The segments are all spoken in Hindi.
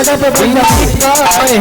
जगह पे बैठ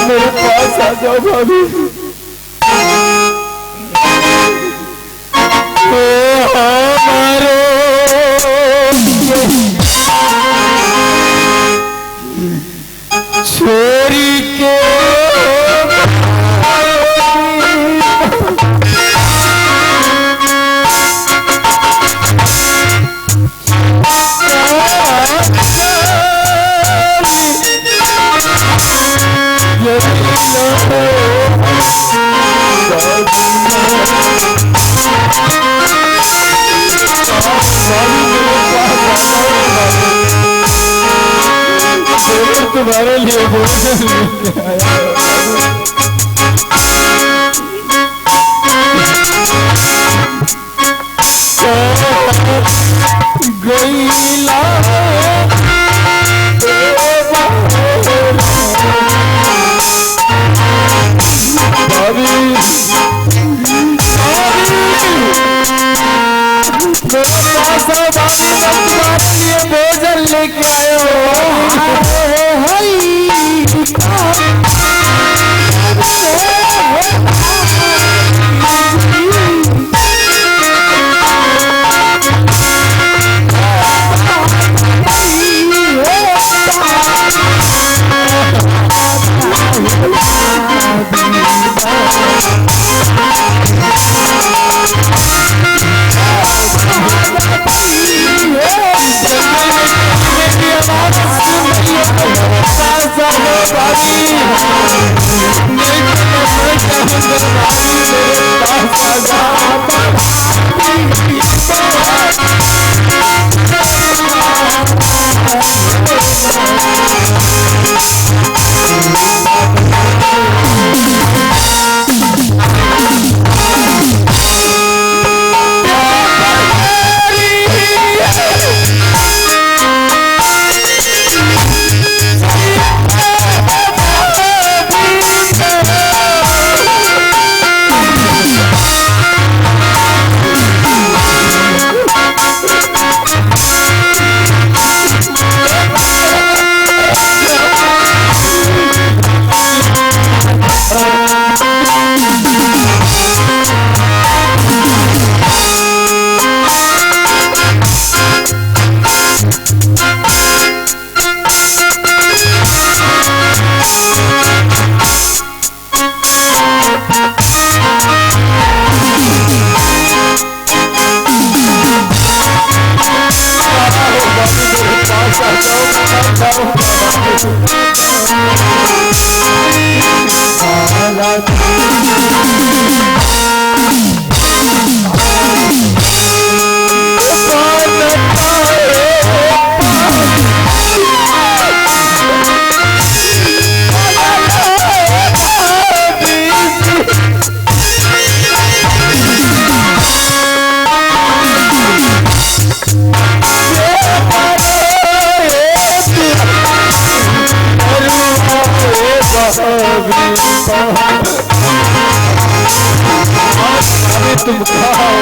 मेरे पास आ जाओ भाभी। छोरी के तुम्हारे लिए गईला तुम्हारे लिए भोजन लेके आयो तुम खाओ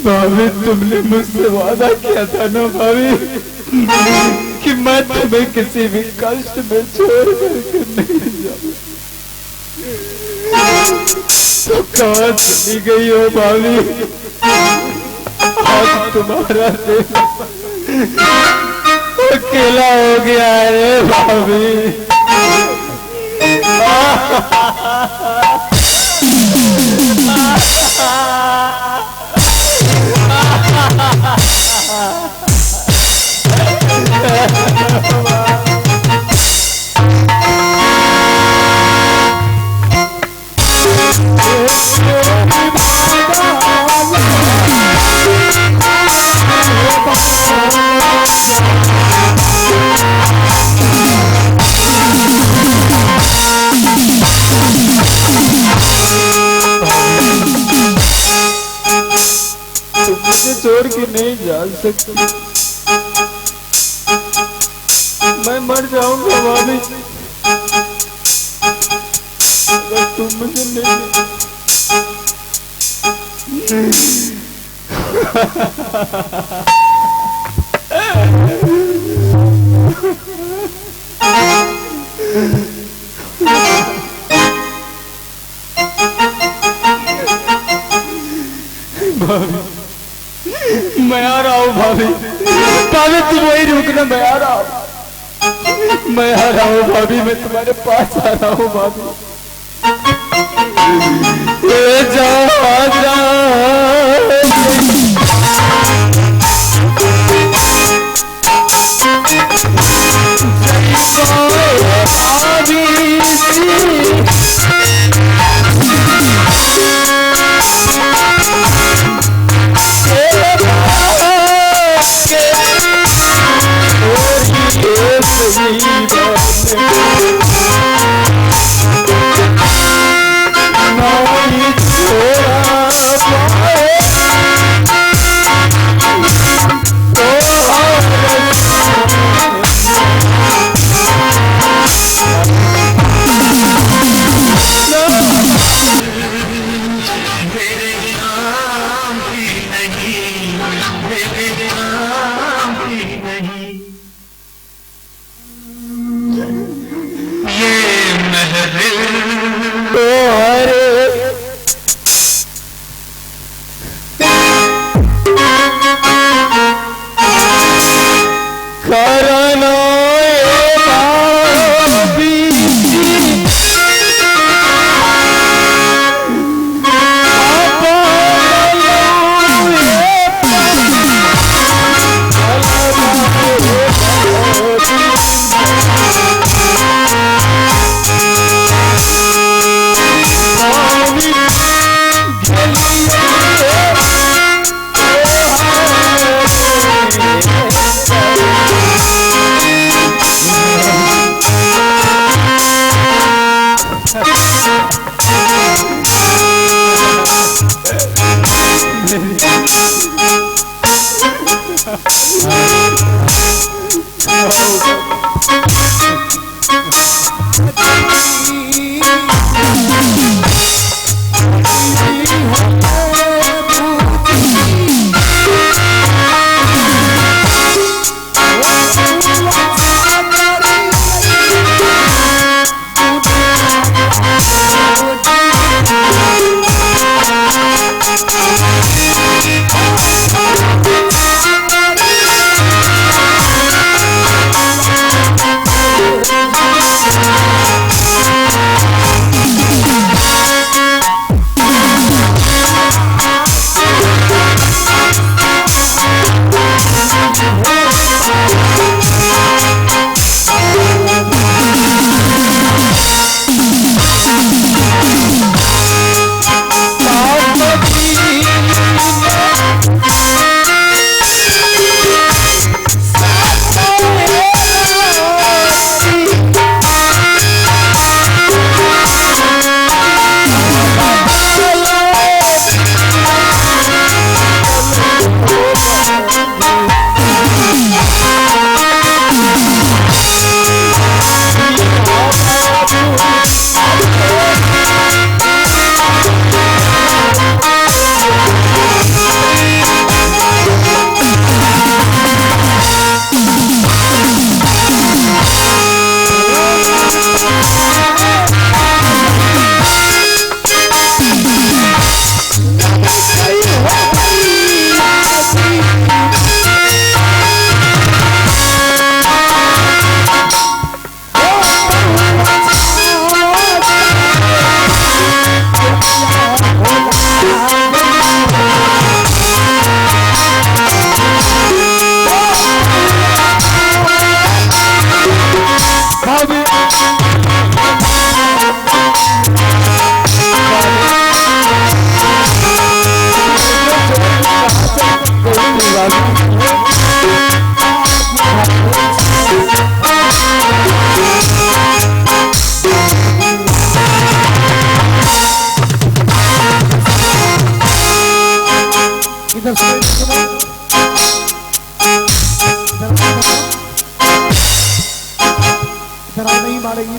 भाभी, तुमने मुझसे वादा किया था ना भाभी कि मैं तुम्हें किसी भी कष्ट में छोड़ करके नहीं जाऊँ। तो कहाँ चली गई हो भाभी? आज तुम्हारा दिल अकेला हो गया है भाभी। मुझे छोड़ के नहीं जा सकती, मैं मर जाऊंगा भाभी अगर तुम मुझे नहीं। भाभी, मैं आ रहा हूँ भाभी। भाभी तुम वही रुकना, मैं आ रहा हूँ, मैं आ रहा हूँ भाभी, मैं तुम्हारे पास आ रहा हूँ भाभी। जा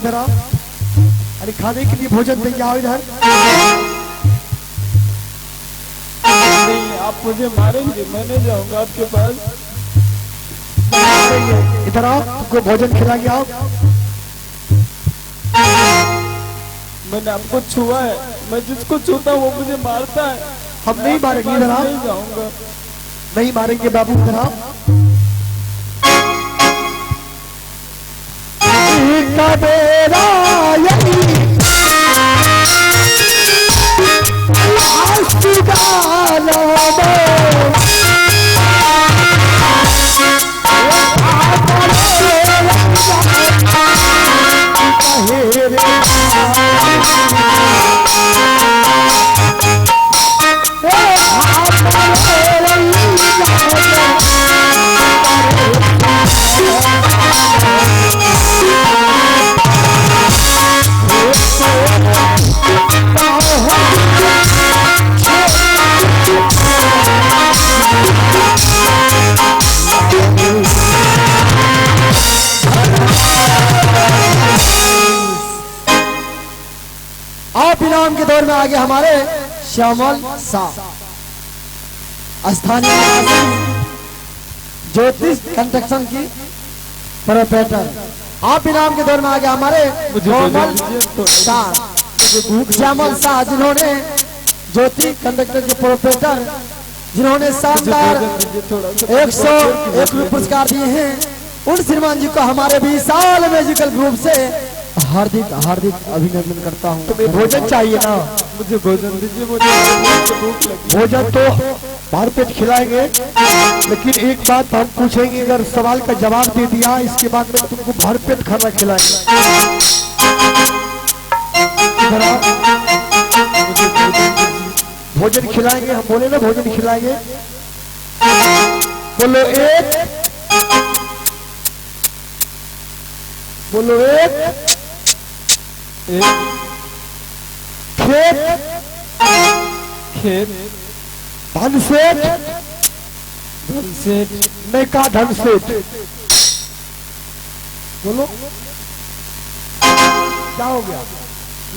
इधर आओ। अरे खाने के लिए भोजन देंगे, आओ इधर। नहीं, आप मुझे मारेंगे, मैं नहीं जाऊंगा आपके पास। इधर आओ, तुमको भोजन खिलाएंगे, आओ। मैंने आपको छुआ है, मैं जिसको छूता हूँ वो मुझे मारता है। हम नहीं मारेंगे, इधर आओ। नहीं जाऊंगा, नहीं मारेंगे बाबू, इधर आओ। आप इनाम के दौर में आगे हमारे श्यामल शाह, स्थानीय ज्योतिष कंस्ट्रक्शन की प्रोपराइटर। आप इनाम के दौर में आगे हमारे श्यामल शाह, जिन्होंने ज्योति कंडक्टर के प्रोपराइटर, जिन्होंने शानदार 101 पुरस्कार दिए हैं, उन श्रीमान जी को हमारे विशाल म्यूजिकल ग्रुप से हार्दिक हार्दिक अभिनंदन करता हूँ। तुम्हें भोजन चाहिए ना? मुझे भोजन दीजिए, मुझे भूख लगी। भोजन तो भरपेट खिलाएंगे, लेकिन एक बात हम पूछेंगे, अगर सवाल का जवाब दे दिया इसके बाद में तुमको भरपेट खाना खिलाएंगे। भोजन खिलाएंगे, हम बोले ना भोजन खिलाएंगे। बोलो एक, बोलो एक। खेत, खेत, धन सेठ, धन सेठ। नहीं कहा धन सेठ। बोलो क्या हो गया?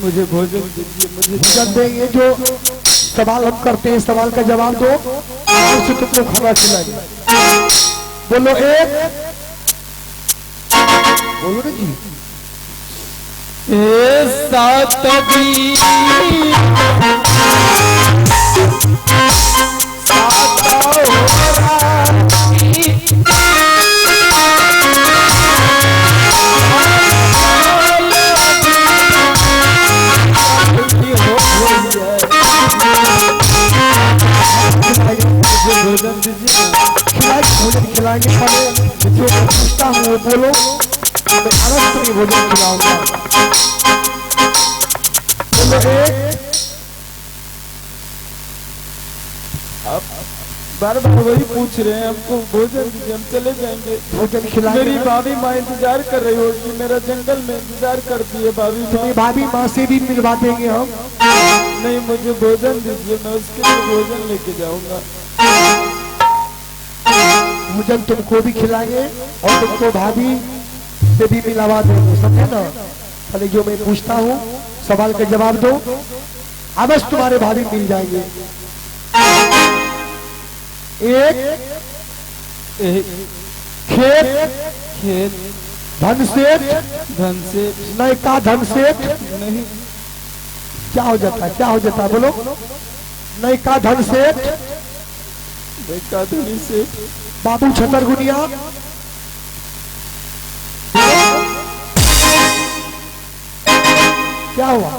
मुझे भोजन दीजिए, मुझे भोजन देंगे। जो सवाल हम करते हैं सवाल का जवाब दो, उसे तुमको खाना खिलाएंगे। बोलो एक, बोलो ना जी। सात भोजन दीजिए, भोजन खिलाएंगे। पहले जो मैं पूछता हूँ वो बोलो, मैं अलग से भोजन खिलाऊंगा। बोलो एक। आप बार बार वही पूछ रहे हैं, हमको भोजन दीजिए, हम चले जाएंगे। भोजन खिलाएंगे। मेरी भाभी माँ इंतजार कर रही होगी, मेरा जंगल में इंतजार करती है भाभी माँ। भाभी माँ से भी मिलवा देंगे हम। नहीं, मुझे भोजन दीजिए, मैं उसके लिए भोजन लेके जाऊंगा। भोजन तुमको भी खिलाएंगे और तुमको भाभी से भी मिलवा देंगे, समझे ना? पहले जो मैं पूछता हूँ सवाल का जवाब दो, अवश्य तुम्हारे भाभी मिल जाएंगे। एक खेत, खेत, धन सेठ, धन से नहीं का धन सेठ। नहीं, क्या हो जाता है, क्या हो जाता है? बोलो नहीं का धन सेठ। बेटा धनी से बाबू छतरगुनिया। क्या हुआ?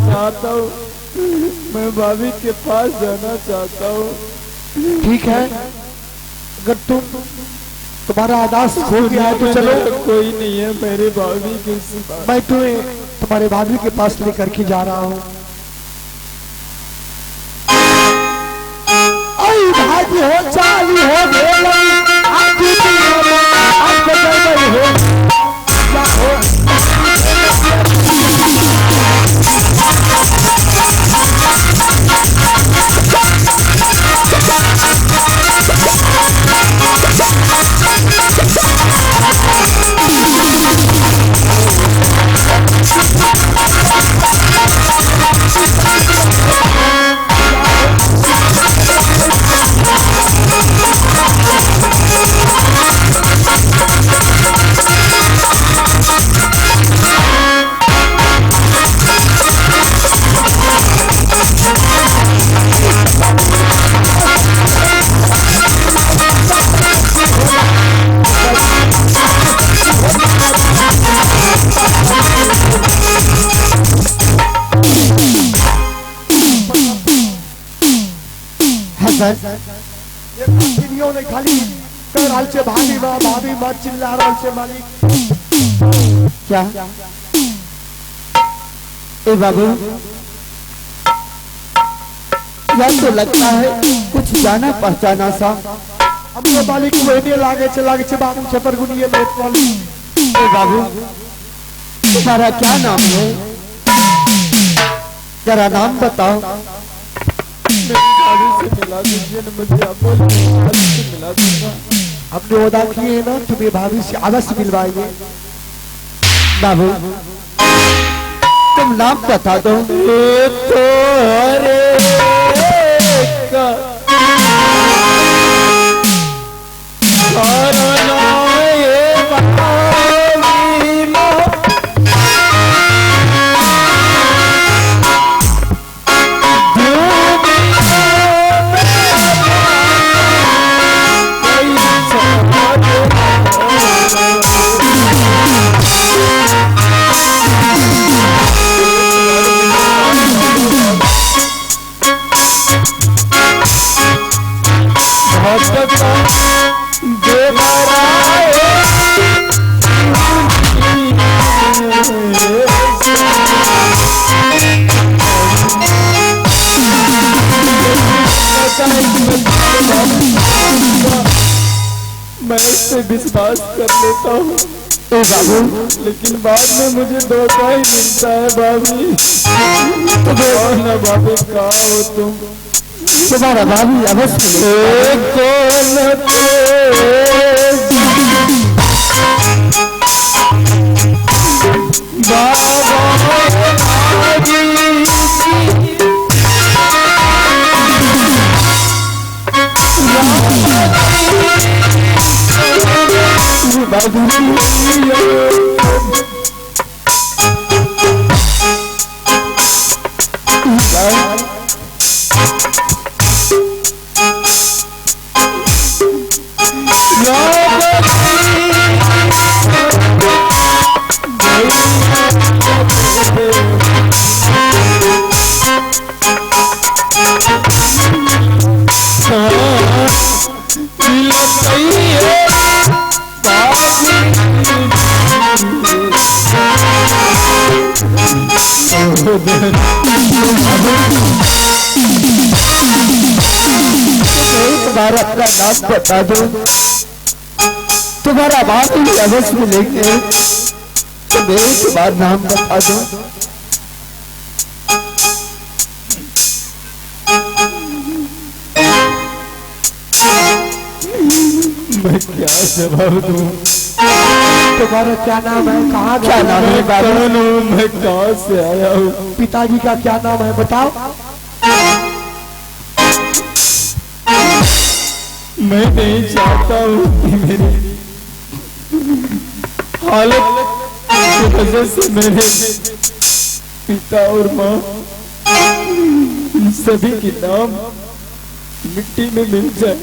चाहता हूँ, मैं भाभी के पास जाना चाहता हूँ। ठीक है, अगर तुम्हारा आदास हो गया है तो चलो। कोई नहीं है मेरे भाभी के सिवा। मैं तुम्हें तुम्हारे भाभी के पास लेकर के जा रहा हूँ। भाजी हो चाली हो हो कैसा सीढ़ियों ने खाली कर हाल से भाभी माँ चिल्ला रहा से मालिक। क्या ए बाबू, यह तो लगता है कुछ जाना पहचाना सा। हमको मालिक वही लागे छे बाबू छपर गुनिये में वाली। ए बाबू, तुम्हारा क्या नाम है? जरा नाम बताओ। गाड़ी से मिला दीजिए ना मुझे, आप गाड़ी से मिला दूंगा। हमने वादा किए है ना तुम्हें भाभी से अवश्य मिलवाएंगे। बाबू तुम नाम बता दो। तो हरे का मैं इस पे विश्वास कर लेता हूँ ए बाबू, लेकिन बाद में मुझे धोखा ही मिलता है भाभी। ना भाभी कहाँ हो तुम? तुम्हारा बाबू अवश्य कौन बाबू तुम्हारा अपना नाम बता दो। तुम्हारा बात ही अवश्य मिलेंगे। तुम्हें तुम्हारा नाम बता दो। मैं क्या जवाब दूं? तुम्हारा क्या नाम है? कहाँ क्या नाम है बाबू? कौन हूँ मैं? कहाँ से आया हूँ? पिताजी का क्या नाम है बताओ। मैं नहीं चाहता हूँ कि मेरी हालत की वजह से मेरे पिता और माँ सभी के नाम मिट्टी में मिल जाए।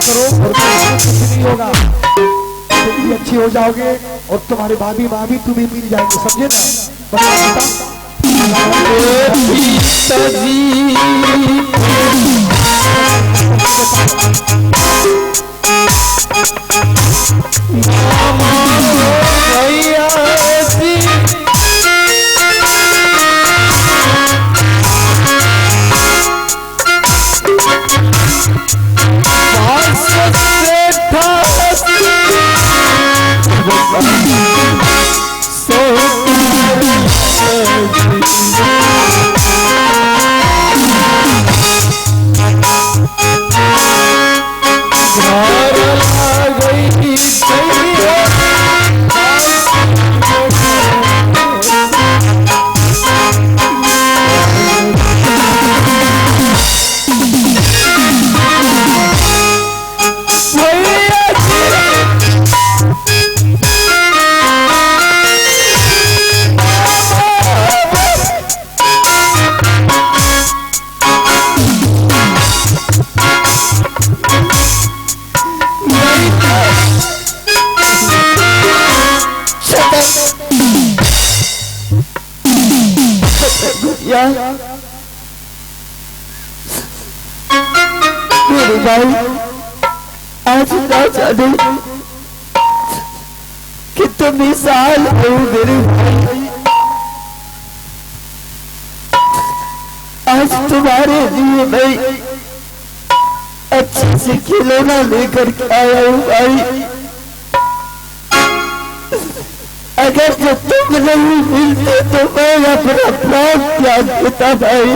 करो और कुछ नहीं होगा, तुम भी अच्छी हो जाओगे और तुम्हारे भाभी माँ भी तुम्हें मिल जाएंगे, समझे ना? मेरे भाई आज ना जाने कि तुम मिसाल हो मेरे भाई। आज तुम्हारे लिए मैं अच्छे से खिलौना लेकर के आया हूँ भाई। अगर जो तुम नहीं मिलते तो मैं अपना प्राण त्याग देता भाई।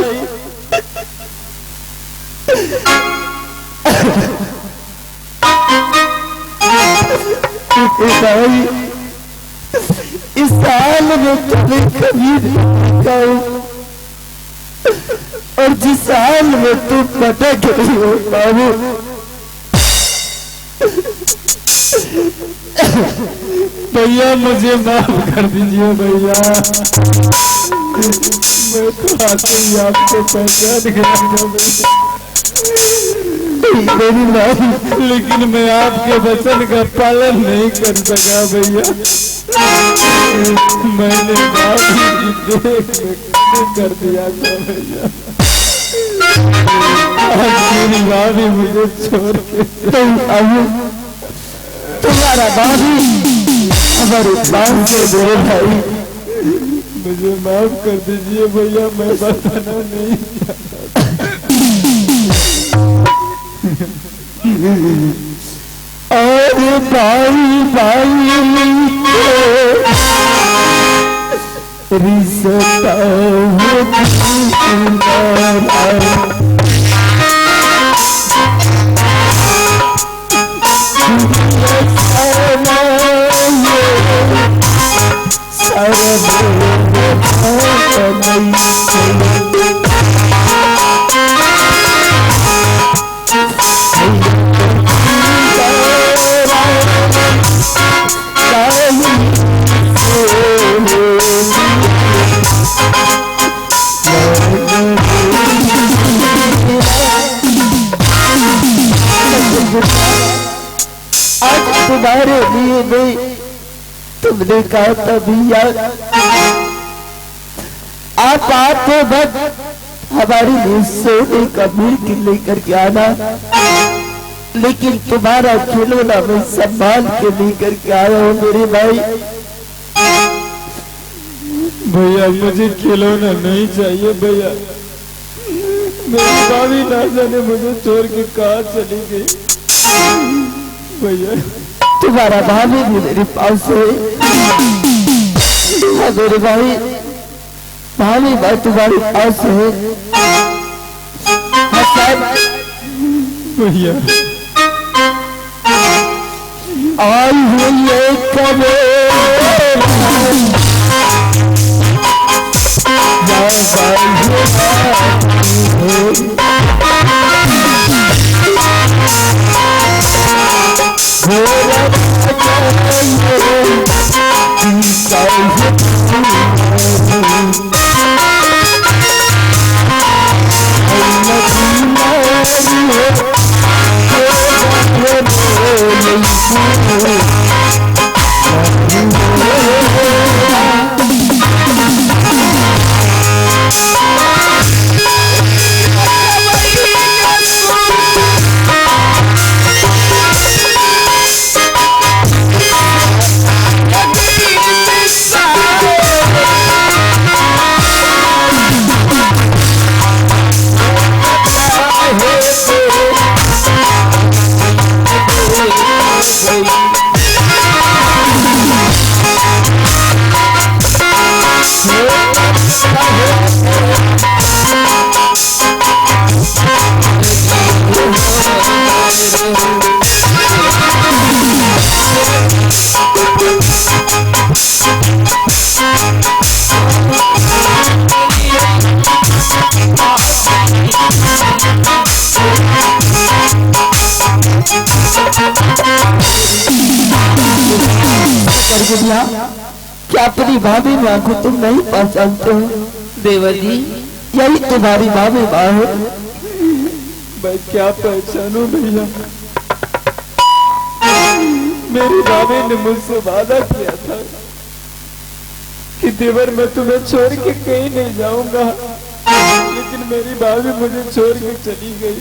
भाई इस साल में तुम्हें कभी नहीं देखा हूँ और जिस साल में तुम भटक रही हो बाबू, भैया मुझे माफ कर दीजिए भैया। मैं तो आते ही आपको पहचान गया था भैया, लेकिन मैं आपके वचन का पालन नहीं कर सका भैया। मैंने भाभी की देख कर दिया था भैया। आज मेरी भाभी मुझे छोड़ के तुम्हारा भाभी हमारे बाप से मेरे भाई। मुझे माफ कर दीजिए भैया, मैं बताना नहीं चाहता। और भाई भाई रिश्ता तुम्हारे लिए नहीं, तुमने कहा था भैया आप आते वक्त हमारे लिए सोने का मिल्क लेकर के आना, लेकिन तुम्हारा खिलौना मैं संभाल के लेकर के आया हूँ मेरे भाई। भैया मुझे खिलौना नहीं चाहिए भैया। मेरी भाभी ना जाने मुझे छोड़ के कहाँ चली गई भैया। तुम्हारा भाभी भी मेरे पास है मेरे भाई। भाभी भाई तुम्हारे पास है भैया। आई हुई है कबे क्या अपनी भाभी माँ को तुम नहीं पहचानते हो देवर जी? यही तुम्हारी भाभी माँ है। मैं क्या पहचानू भैया। मेरी भाभी ने मुझसे वादा किया था कि देवर मैं तुम्हें छोड़ के कहीं नहीं जाऊंगा, लेकिन मेरी भाभी मुझे छोड़ के चली गई।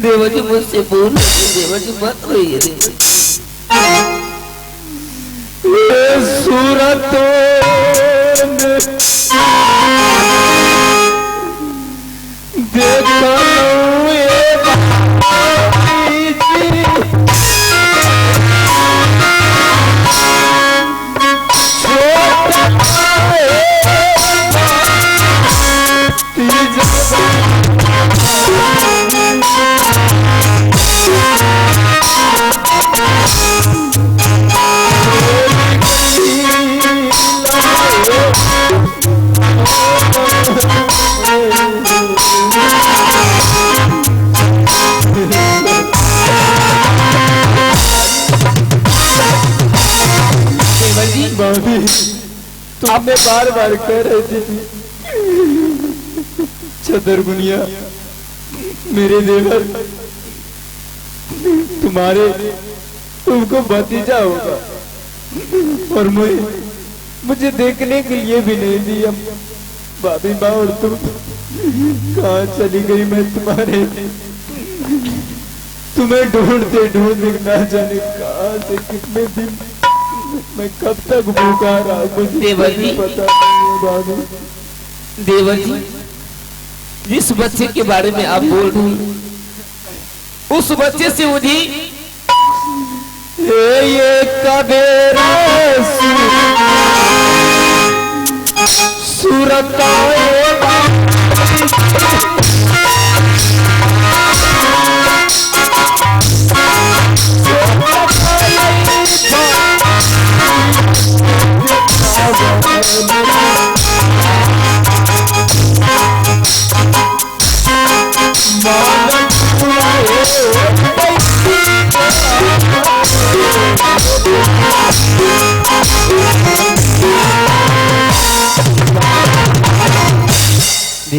देवर जी मुझसे बोल, देवर जी मत रोइए रे। सूरत देखो भाभी, तुमने बार बार कह रही थी छतरगुनिया मेरे देवर तुम्हारे तुमको भतीजा होगा, और मुझे देखने के लिए भी नहीं दिया। भाभी माँ, और तुम कहाँ चली गई? मैं तुम्हें ढूंढते ढूंढते ना जाने कहाँ से कितने दिन, मैं कब तक भूखा रहा, मुझे देवर जी पता नहीं है। देवर जी, जिस बच्चे के बारे में आप बोल रही, उस बच्चे से मुझे ये कबेरा सूरत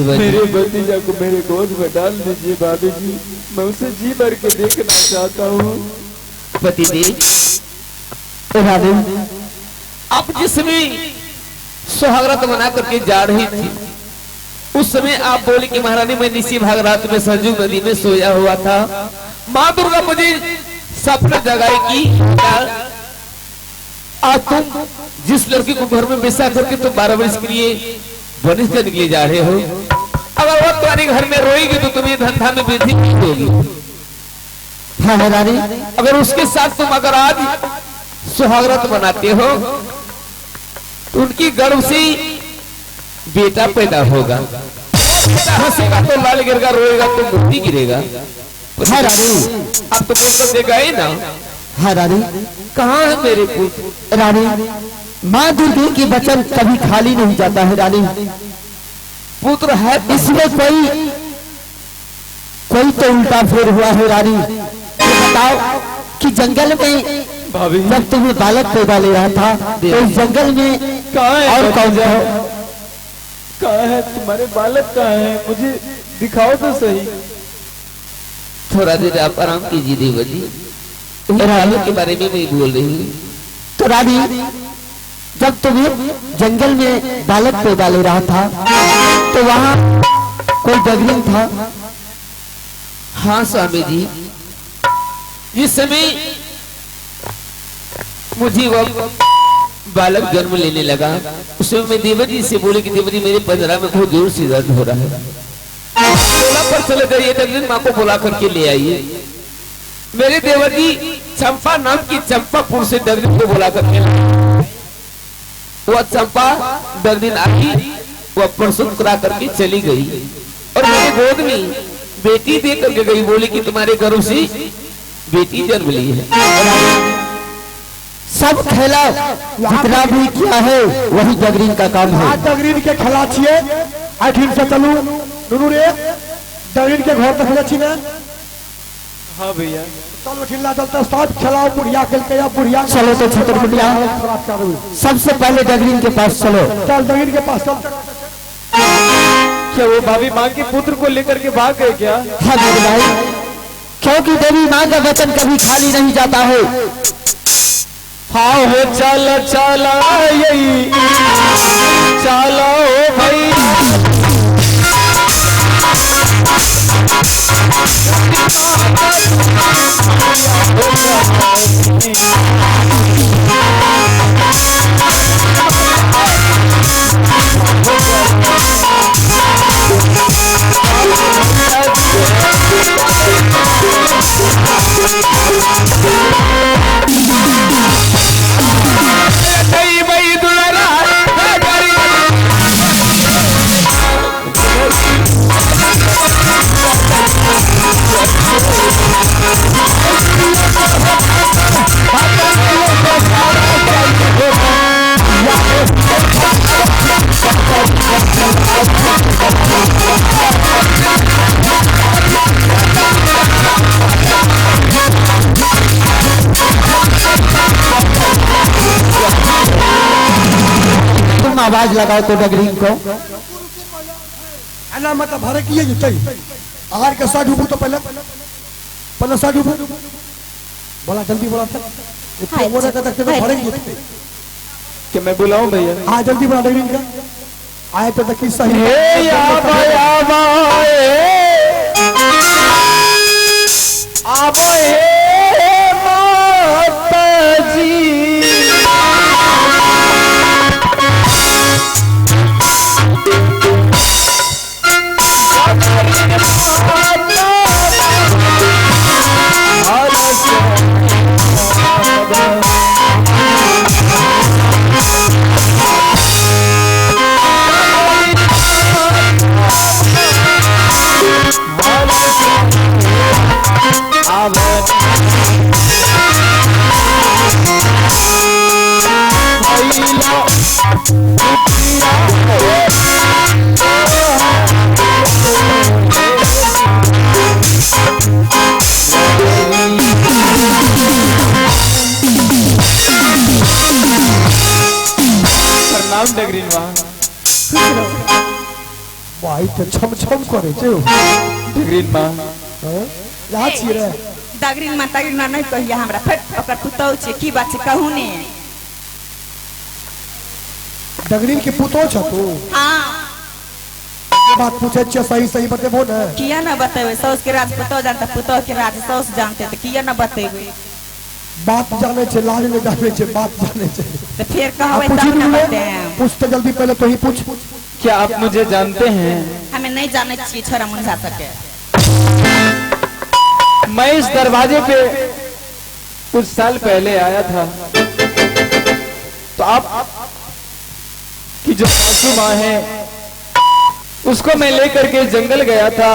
मेरे भतीजा को मेरे गोद में डाल दीजिए भाभी जी, मैं उसे जी भर के देखना चाहता हूँ। पतिदेव, आप जिस समय सुहागरात बना करके जा रही थी, उस समय आप बोले कि महारानी मैं निसी भागरात में सरजू नदी में सोया हुआ था, माँ दुर्गा मुझे सपना जगाई कि आज तुम जिस लड़की को घर में बेसा करके तुम 12 वर्ष के लिए वनिष्ठ करने के लिए जा रहे हो, अगर वो तुम्हारे घर में रोएगी तो तुम्हें धंधा में वृद्धि नहीं होगी। हाँ रानी, अगर उसके साथ तुम अगर आज सुहागरात बनाते हो तो उनकी गर्भ से बेटा पैदा होगा, हंसेगा तो लाल गिरेगा, रोएगा तो मूर्ति गिरेगा। हाँ रानी, आप तो बोल कर गए ना। हाँ रानी, कहाँ है मेरे पुत्र? रानी, माँ दुर्गा की वचन कभी खाली नहीं जाता है रानी। पुत्र है, इसमें कोई तो उल्टा फेर हुआ है रानी। ये बताओ कि जंगल में भाभी जब तुम्हें बालक पैदा ले रहा था तो इस जंगल में कहाँ है और कौन भतीजा? है? कहाँ है तुम्हारे बालक? कहाँ है? मुझे दिखाओ तो सही। थोड़ा देर आप आराम कीजिए देवर जी, बालक के बारे में मैं बोल रही हूँ। तो रानी, जब तुम्हें जंगल में बालक पैदा ले रहा था तो वहाँ कोई डगरिंग था? हाँ स्वामी जी, जिस समय मुझे वो बालक जन्म लेने लगा उस समय मैं देवर जी से बोले कि देवर जी मेरे पंजरा में बहुत जोर से दर्द हो रहा है, बोला पर चले जाइए डगरिंग माँ को बुला करके ले आइए। मेरे देवर जी चंपा नाम की चंपापुर से डगरिंग को बुला करके वह चंपा डगरिंग आई, वह प्रसूत करा करके चली गई और मेरे गोद में बेटी दे करके गई, बोली कि तुम्हारे गर्भ से बेटी जन्म ली है। सब खेला जितना भी किया है वही डगरिंग का काम है। डगरीन के खिला छिए आठिन से चलू दुनू रे डगरीन के घर तक छी ना। हाँ भैया, चलो खिला चलता सब खिलाओ, बुढ़िया खेल के या बुढ़िया चलो तो छतर बुढ़िया, सबसे पहले डगरिंग के पास चलो। चल डगरीन के पास चल। क्या वो भाभी माँ के पुत्र को लेकर के भाग गए क्या? हाँ मेरे भाई, क्योंकि देवी माँ का वचन कभी खाली नहीं जाता है। हाँ हो चला चला यही चला हो भाई आवाज लगाओ तो डगरीन को ना मतलब भरे किए जो चाहिए आहार के साथ डूबू तो पहले साथ डूबू बोला जल्दी बोला था वो ना कहता तो भरेंगे कि मैं बुलाऊं भैया? हाँ जल्दी बोला डगरीन का आए तो तक सही हे आबो हे माताजी डगरीन भाई तो छम छम करे छे डगरीन मां या छी रे डगरीन मां तगरीन मां नहीं कहिया हमरा फट ओकर पुतौ छे की बात छे कहू ने डगरीन के पुतो छ तू हां बात पूछे छे सही सही बतेबो ना किया ना बतेबे सौस के राज पुतो जानता पुतो के राज सौस जानते तो किया ना बतेबे बात जाने छे लाज में जाने छे बात जाने छे तो फिर कहवे तब ना बताएं पूछ तो जल्दी पहले तो ही पूछ क्या आप मुझे जानते हैं? हमें नहीं जाने छी छोरा मुंजा सके मैं इस दरवाजे पे कुछ साल पहले आया था तो आप की जो सासू माँ है उसको मैं लेकर के जंगल गया था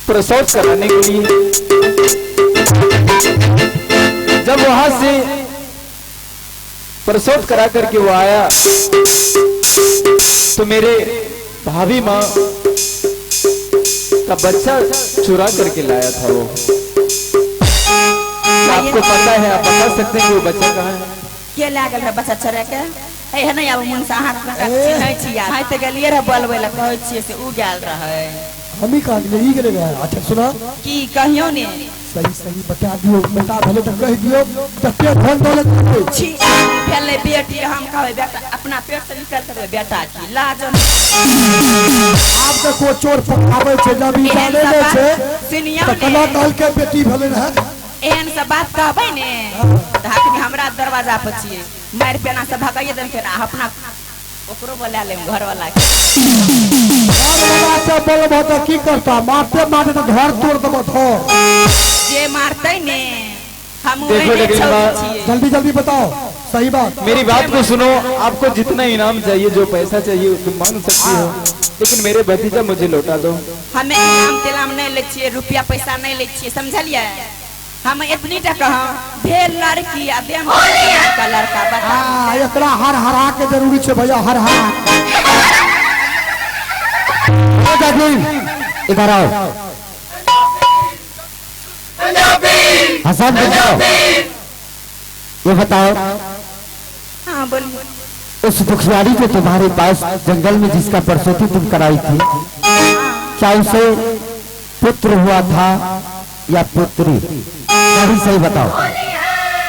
प्रसव कराने के लिए। जब वहां से प्रसव करा करके वो आया तो मेरे भाभी माँ का बच्चा चुरा करके लाया था वो। आपको पता है, आप बता सकते हैं कि वो बच्चा कहाँ है? के लागल है बच्चा चुरा के है नहीं अब मन से हाथ लगा चिन्है छिया है त गेलिए रे बोलबे ला कहै छिए से उ गेल रहे हम ही कहां ले ही गेले गया। अच्छा सुना की कहियो ने सही सही बता दियो बेटा भले तो कह दियो तते धन दौलत छी पहले बेटी हम कहै बेटा अपना पेट से निकल कर बेटा की लाज आप तो को चोर पकावे छे जब ई डाले ले छे सुनियो तो कला काल के बेटी भले रह एहन सब बात कहबै ने धाकनी हमरा दरवाजा पर छिए मार पेना से भगाइए देन के अपना ओकरो बोला ले घर वाला के घर वाला से बोलबो तो की करता मारते मारते तो घर तोड़ देबो थो जे मारतै ने हम देखो छिए जल्दी जल्दी बताओ सही बात। मेरी बात को सुनो, आपको जितना इनाम चाहिए जो पैसा चाहिए तुम मांग सकती हो, लेकिन मेरे भतीजा मुझे लौटा दो। हमें इनाम तिनाम नहीं ले छिए रुपया पैसा नहीं ले छिए समझलिए। हम इतनी टका ढेर लड़की आ देम का लड़का बता हां एकरा हर हरा के जरूरी छे भैया हर हरा ओ दादी इधर आओ हसन बताओ ये बताओ हां बोलिए उस दुखियारी जो तुम्हारे पास जंगल में जिसका प्रसूति तुम कराई थी क्या उसे पुत्र हुआ था या पुत्री? सही बताओ।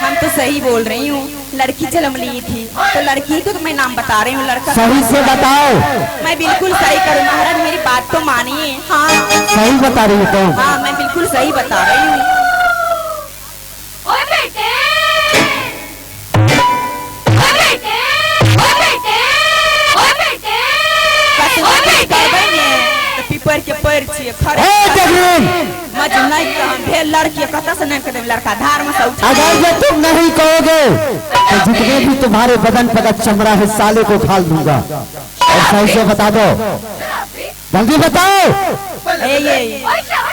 हम तो सही बोल रही हूँ, लड़की जन्म ली थी तो लड़की को तो मैं नाम बता रही हूँ, लड़का सही से बताओ। मैं बिल्कुल सही करूँ महाराज, मेरी बात तो मानिए। हाँ सही बता रही हो तुम? हाँ मैं बिल्कुल सही बता रही हूँ। पीपर के पैर छिए खड़े मज नहीं कहम भेल लड़की कत से नहीं करे लड़का धार में से उठा। अगर ये तुम नहीं कहोगे तो जितने भी तुम्हारे बदन पर चमड़ा है साले को खाल दूंगा। और सही से बता दो, जल्दी बताओ। ये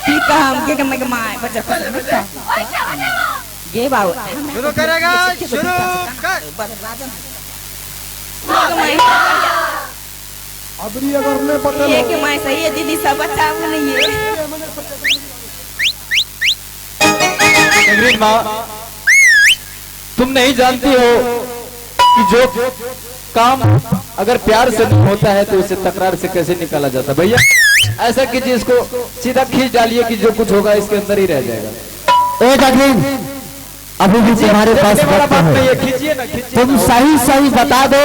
की कहम के मैं माय बच्चा पकड़ गे बाबू शुरू करेगा, शुरू अबरी अगर ने पकड़ ये के मैं सही है दीदी सब अच्छा बोलिए। नगरीन माँ, तुम नहीं जानती हो कि जो काम अगर प्यार से नहीं होता है तो उसे तकरार से कैसे निकाला जाता है। भैया ऐसा कीजिए, इसको सीधा खींच डालिए कि जो कुछ होगा इसके अंदर ही रह जाएगा। ए नगरीन, अभी भी तुम्हारे पास वक्त है, खींचिए ना, खींचिए। तुम सही सही बता दो,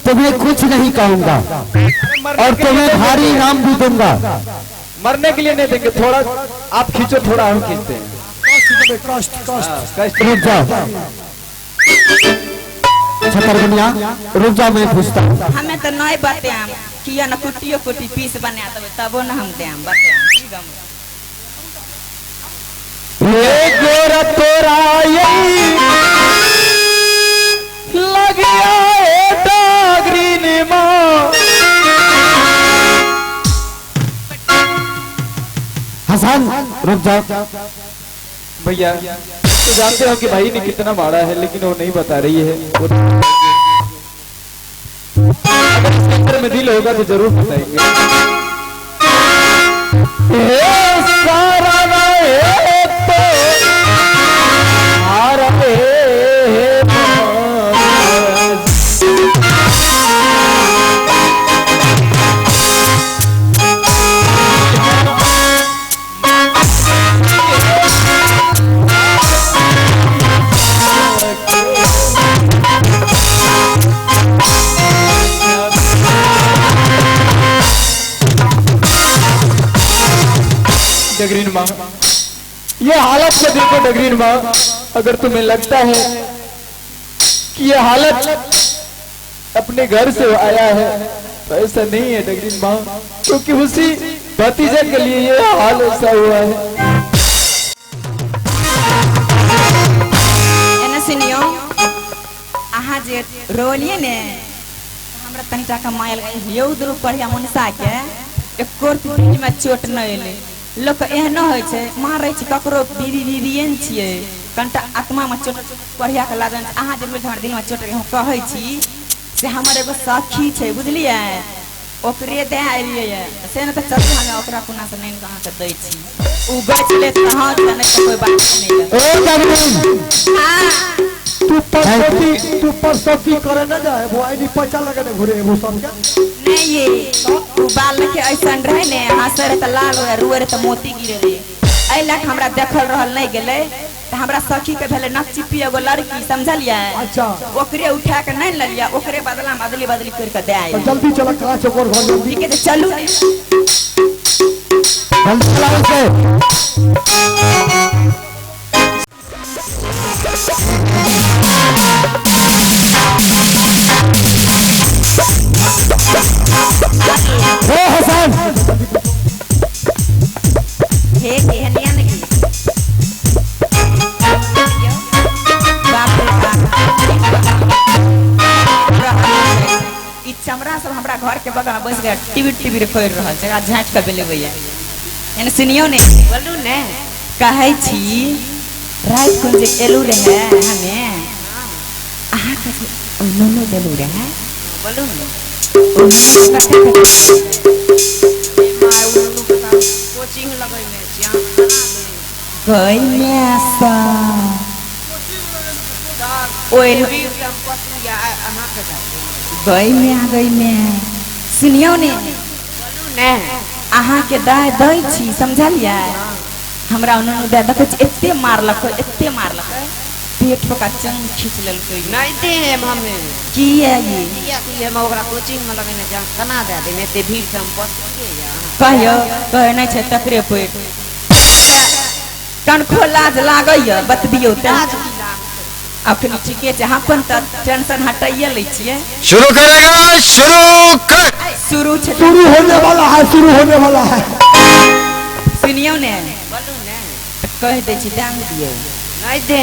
तुम्हें कुछ नहीं कहूंगा और तुम्हें भारी इनाम भी दूंगा। मरने के लिए नहीं देंगे, थोड़ा आप खींचो, थोड़ा हम खींचते हैं। रुक जाओ छतरगनिया, रुक जाओ, मैं पूछता हूँ। हमें तो नई बातें हम किया न कुटियो कुटी पीस बना देबे तबो न हम दे हम बातें ये गोरा तोरा यही लग गया डागरीन माँ। हसन रुक जाओ। भैया तो जानते हो कि भाई ने कितना मारा है, लेकिन वो नहीं बता रही है। अगर इसके अंदर में दिल होगा तो जरूर बताएंगे। सारा डगरीन माँ, ये हालत को देखो डगरीन माँ। अगर तुम्हें लगता है कि ये हालत अपने घर से आया है तो ऐसा नहीं है डगरीन माँ, क्योंकि उसी भतीजे के लिए ये हाल ऐसा हुआ है। सुनियो अहाँ जे रोलिए ने हमरा तनिटा का मायल लियो उधर पढ़िया मनीषा के एको पीठ में चोट न एले। लोग एहनो होइ छै मारै छै ककरो बीवी बीवीएन छियै कनटा आत्मा में चोट पढ़िया के लागन। अहाँ जे हमर दिल में चोट हम कहै छी से हमर एगो सखी छै बुझलियै, ओकरे दे आइलिए से न त चल हम ओकरा कोना से नहीं कहां से दै छी उ गछ ले कहां से नहीं कोई बात नहीं। ए डगरीन, हां तू परसती करे न जाए, वो आईडी पचा लगे ने घुरे वो सब के नहीं। ये तू बाल के ऐसन रहे ने हंसे रहे त लाल हो रुए रहे त मोती गिरे रहे। ऐ लाख हमरा देखल रहल नहीं गेले त हमरा सखी के भेले नकचिपी एगो लड़की समझलिए। अच्छा ओकरे उठा के नहीं ललिया, ओकरे बदला में अदली बदली कर के दे आई। जल्दी चला कहां से और घर जल्दी ठीक है चलू ने जल्दी चलाओ से। ओ हसन, हे केहनिया नहीं बाप रे बाप ई चमड़ा सब हमरा घर के बगल में बस गया टीवी रे कर रहल छै झाँट के बेले भैया एने सुनियो ने बोलू ने कहै छी रात को जे एलू रहे हमें आहा के नोनो देलू रहे बोलू ने कोचिंग लगै में श्याम गई में सा ओए गई में सुनियो ने बोलू ने अहाँ के दाय दै छी समझलिए। हमरा उन्होंने दे देखो एते मारलक पेट पका चंग खींच लेलकै नहीं देम हमें की है ये किया कि हम ओकरा कोचिंग में लगने जा कना दे दे एते भीड़ से हम पसके या कहियो कहे नहीं छै तकरे पेट कनखो लाज लागैया बतबियो त आज की लाग अखनी ठीके छै हम अपन त टेंशन हटाइए लै छियै शुरू करेगा शुरू कर शुरू छै शुरू होने वाला है, शुरू होने वाला है। सुनियो ने बोलू ने कह दै छी दाम दियो नहीं दे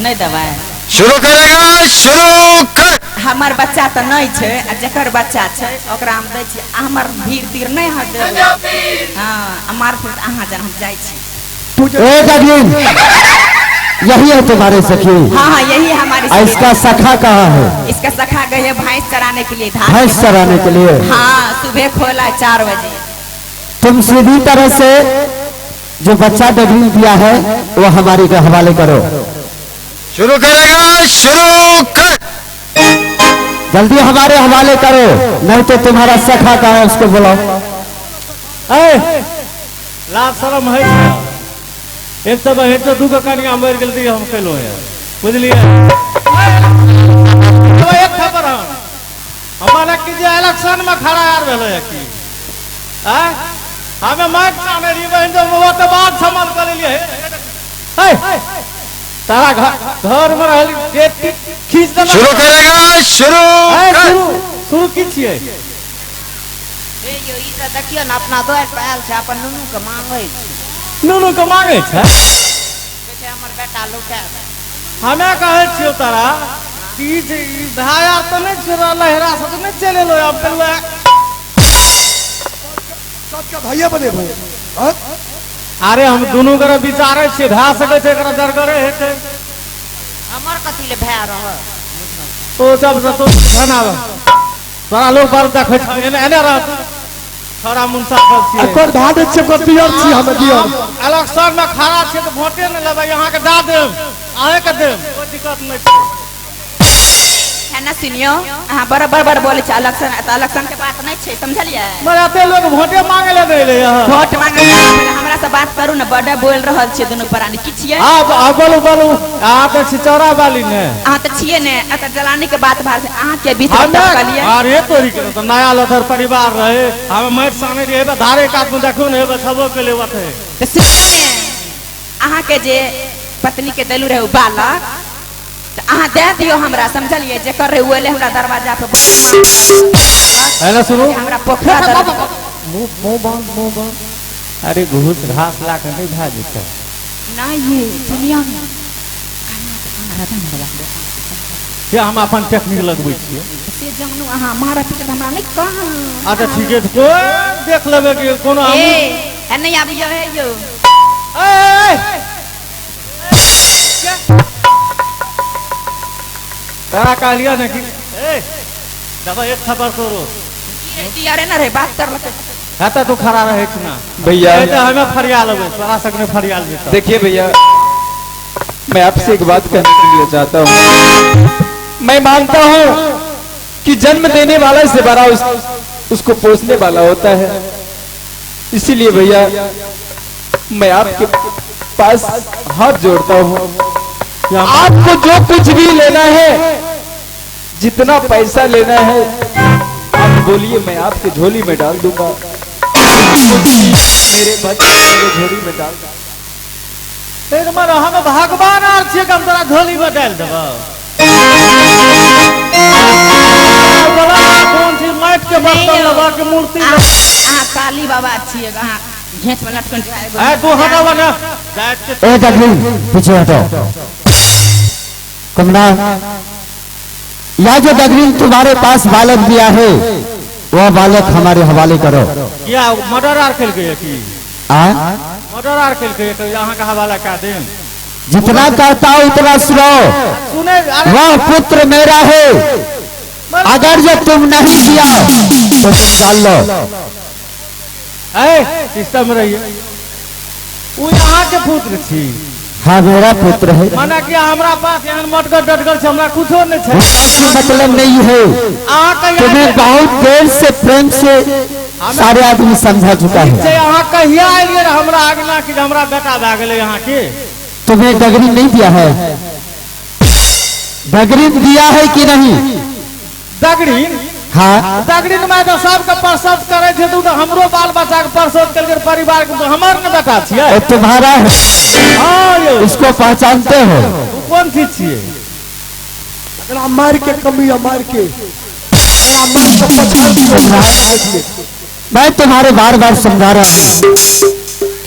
नहीं दबाई शुरू करेगा शुरू कर हमर बच्चा त नहीं छै आ जकर बच्चा छै ओकरा हम दै छी हमर भीड़ तीर नहीं हट हां हमार फिर अहाँ जन हम जाई छी ए डगलिन, यही है तुम्हारे सखी? हाँ हाँ यही हमारी और इसका सखा कहाँ है? इसका सखा गए है भैंस चराने के लिए धार भैंस चराने के लिए। हाँ सुबह खोला 4 बजे तुम सीधी तरह से जो बच्चा डगलिन दिया है वो हमारे के हवाले करो। शुरू करेगा शुरू कर जल्दी हमारे हवाले करो, नहीं तो तुम्हारा सखा कहाँ है उसको बुलाओ। लाज शरम है एक सब है तो दूगो कनिया मर गेल दी हम कैलो है बुझलिए तो एक खबर हमारा कि जे इलेक्शन में खड़ा यार भेलो है कि हमें माइक माने री बहन जो वो तो बात संभाल कर लिए है तारा घर में रहल गेट खींच देना शुरू करेगा शुरू कर शुरू की छिए ए यो ई त देखियो न अपना दोर पायल छै अपन नुनू के मांगे छै नुनू के मांगे छै कहै छै हमर बेटा लौटा दे हमें कहे छियो तारा कि धाया तो नहीं छोड़ा लहरा से तो नहीं चले लो अब तलवा सबके भाइये बने भाई हाँ? अरे हम दोनों करे विचारे छिए धा सके छै एकरा दरगरे हेते हमर कथि ले भै रह ओ सब से तो खाना तोरा लोग बार देखे छै एने रहत थोड़ा मुंसा कर छिए एकर धादे छै को दियर छी हम दियर इलेक्शन में खड़ा छिए तो वोटे नहीं लेबै यहां के दा देब आए के देब कोई दिक्कत नहीं छै है ना सुनियो हाँ बराबर बोले छै इलेक्शन के बात नहीं छै समझलिए मराते लोग वोटे मांगे ले दे यहां वोट मांगे हमरा से बात करू न बड़ा बोल रहल छियै दोनों प्राणी की छियै हां बोलू आ तो छिचौरा वाली ने अहाँ त छियै ने अत जलानी के बात भार से अहाँ के बीच में टपकलिए अरे तोरी के तो नया लथर परिवार रहे हम माइट साने रे धारे काट में देखो ने छबो के ले वथे त सुनियो ने अहाँ के जे पत्नी के देलू रहे बालक त अहाँ दे दियो हमरा समझलिए जे कर रहे ओले हमरा दरवाजा पे है ना सुनो हमरा पोखरा मुंह बंद अरे घूस घास ला के नहीं भा जेते ना ये सुनियो ने क्या हम अपन टेक्निक लगबै छियै से जानू अहाँ मारा पीट हमरा नहीं कहाँ अच्छा ठीक है तो देख लेबे कि कोनो हम ए नहीं आबियो है यो तारा कहलिया ना कि ए दबा एक थप्पड़ तोरो यार ना रे बात कर लके हाता तू खड़ा रहे कि ना भैया ए तो हमें फरियाल लेबे तोरा सकने फरियाल देता देखिए भैया, मैं आपसे एक बात कहने के लिए चाहता हूँ। मैं मानता हूँ कि जन्म देने वाला से बड़ा उसको पोसने वाला होता है। इसीलिए भैया मैं आपके पास हाथ जोड़ता हूँ। आपको जो कुछ भी लेना है, जितना पैसा लेना है, आप बोलिए, मैं आपके झोली में डाल दूंगा। मेरे बच्चे मेरे झोली में डाल दूंगा। हम भगवान आर छियै हम तोरा झोली में डाल देबो कौन सी माइट के बर्तन लगा के मूर्ति अहाँ काली बाबा छियै अहाँ घेंच में लटकन ए तू हटावा ना ए डगली पीछे हटो। कमला, यह जो डगली तुम्हारे पास बालक दिया है वह बालक हमारे हवाले करो। क्या मर्डर आर खेल गए की मर्डर आर खेल गए तो यहाँ का हवाला क्या दें जितना कहता हूँ उतना सुनो। सुने वह पुत्र मेरा है, अगर जो तुम नहीं दिया तो तुम डाल लो। सिस्टम रहिए वो यहाँ के पुत्र थी। हाँ मेरा पुत्र है। माना कि हमरा पास यहाँ मटकर डटकर से हमरा कुछो नहीं है। मतलब नहीं है, तुम्हें बहुत देर से प्रेम से सारे आदमी समझा चुका है। यहाँ कहिया आइए हमरा आगना कि हमरा बेटा भा गए यहाँ के तुम्हें डगरी नहीं दिया है, दगड़ीन दिया है कि नहीं? दगड़ीन हाँ दगड़ीन में तो सबके प्रसव करे थे तो हमरो बाल बच्चा के प्रसव कर परिवार के हमार ने बेटा छिए। और तुम्हारा है, हां इसको पहचानते हो? कौन चीज छिए? अगर मार के कमी मार के मार के पहचान। मैं तुम्हारे बार बार समझा रहा हूँ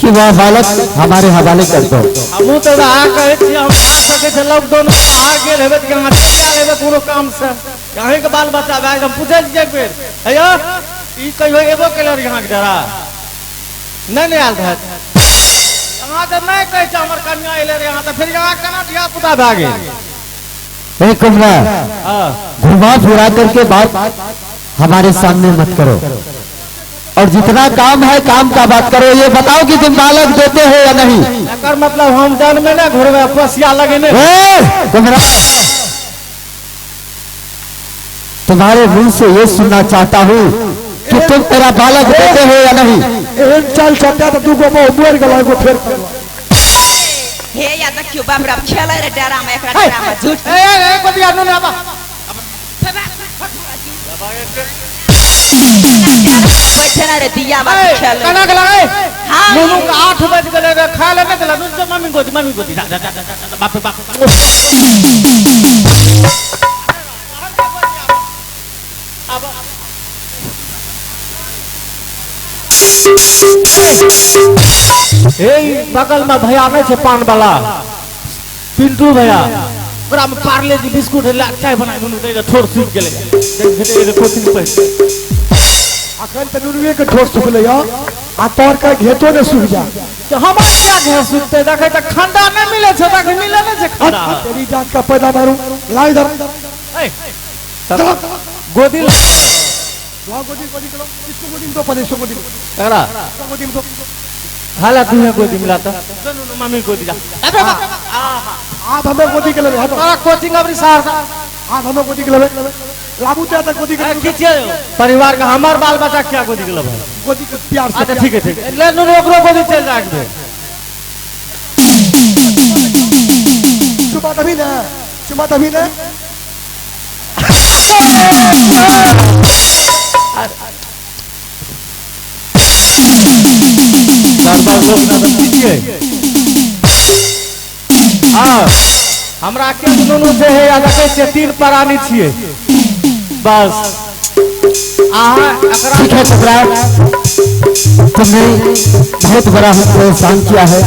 कि वह बालक हमारे हवाले कर दो। हमू तो आ कहे छी हम आ सके छ लॉकडाउन में आ गेल हेबे त कहां चल लेबे कोनो काम से कहीं के बाल बच्चा बा हम पूछे जे बेर हैया ई कहियो एबो केलर यहां के डरा नहीं आल है यहां त नहीं कहे छ हमर कन्या एले रे यहां त फिर यहां केना धिया पुता भा गेल। ए कुमरा घुमा फिरा करके बात हमारे सामने मत करो और जितना काम है काम का बात करो। ये बताओ कि तुम बालक देते हो या नहीं? एकर मतलब हम जन में ना घर में पसिया लगे ने कुमरा तुम्हारे मुंह से ये सुनना चाहता हूँ कि तुम मेरा बालक देते हो या नहीं? एक चल चटा तो तू को मोर गला को फेर हे या देखियो बामरा खेले रे डरा में एकरा डरा में झूठ ए बदिया नु ना बा बैठे ना रे दिया बा खेले कना गला ए हां नुनु का 8 बज गेले रे खा ले गला नु मम्मी गोदी जा बाप बाप अब ए बगल में भैया नहीं छे पान वाला पिंटू भैया ओकरा में पार्ले जी बिस्कुट ला चाय बनाई नुनु दे थोड़ सूख गेले देख भेटे कोचिंग पे अखन त नुनुए के ठोस सुखले या आ तोर का घेतो ने सूख जा। तो हमर क्या घर सुते देखे त खंडा नहीं मिले छे देखे मिले नहीं छे खंडा तेरी जात का पैदा मारू ला इधर ए गोदी ला गोदी करो इसको गोदी दो 500 गोदी एकरा गोदी दो हाला तुम्हें गोदी मिला तो नुनु मम्मी गोदी जा अबे आप हमें गोदी के ले हटो तोरा कोचिंग अबरी सार आप हमें गोदी के ले लाबू ते तक गोदी के खींचे परिवार का हमार बाल बच्चा क्या गोदी के भाई गोदी के प्यार से। अच्छा ठीक है ले नुनु ओकरो गोदी चल जाए दे चुमा तभी ना हमरा के नुनु से है या देखे छे 3 प्राणी छिए बस आहा एकरा ठीक है कुमरा तुमने बहुत बड़ा हमको एहसान किया है।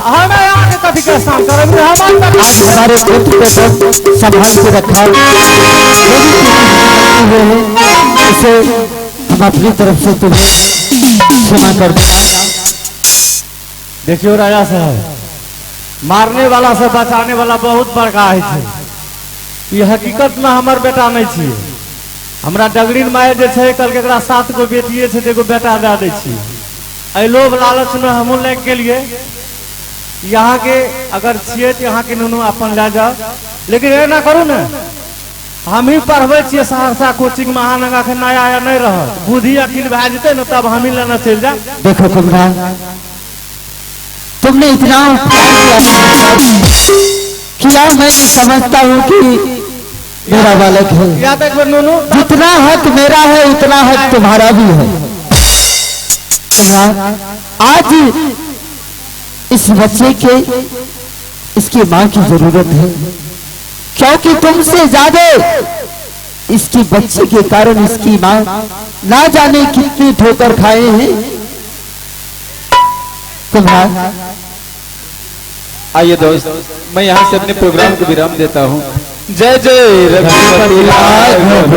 हमें आके कथी के एहसान करे हमारे आज हमारे पुत्र को सब संभाल के रखा इसे हम अपनी तरफ से तुम्हें क्षमा कर दिया। देखियो राजा साहब मारने वाला से बचाने वाला बहुत बड़का है ये हकीकत में हमार बेटा नहीं छिए हमरा डगरीन माय जे छै कल के 7 गो बेटिए छै एगो बेटा दे दै छी ए लोभ लालच में हम लेके गेलिए यहाँ के अगर छिए तो यहाँ के नुनु अपन ले जाओ लेकिन एना करू ने हम ही पढ़बे छिए सहरसा कोचिंग में अहाँ लगा के नया आया नहीं रह बुद्धि अकिल भए जेते न तब हम ही लेना चल जा। देखो कुमरा तुमने इतना किया मैं समझता हूँ कि मेरा बालक है। याद एक बार नुनु जितना हक मेरा है उतना हक तुम्हारा भी है। आज इस बच्चे के इसकी माँ की जरूरत है क्योंकि तुमसे ज्यादा इसकी बच्चे के कारण इसकी माँ ना जाने कितनी ठोकर खाए हैं। तुम्हारा आइए दोस्त मैं यहाँ से अपने प्रोग्राम को विराम देता हूँ। जय जय रघुपति राघव।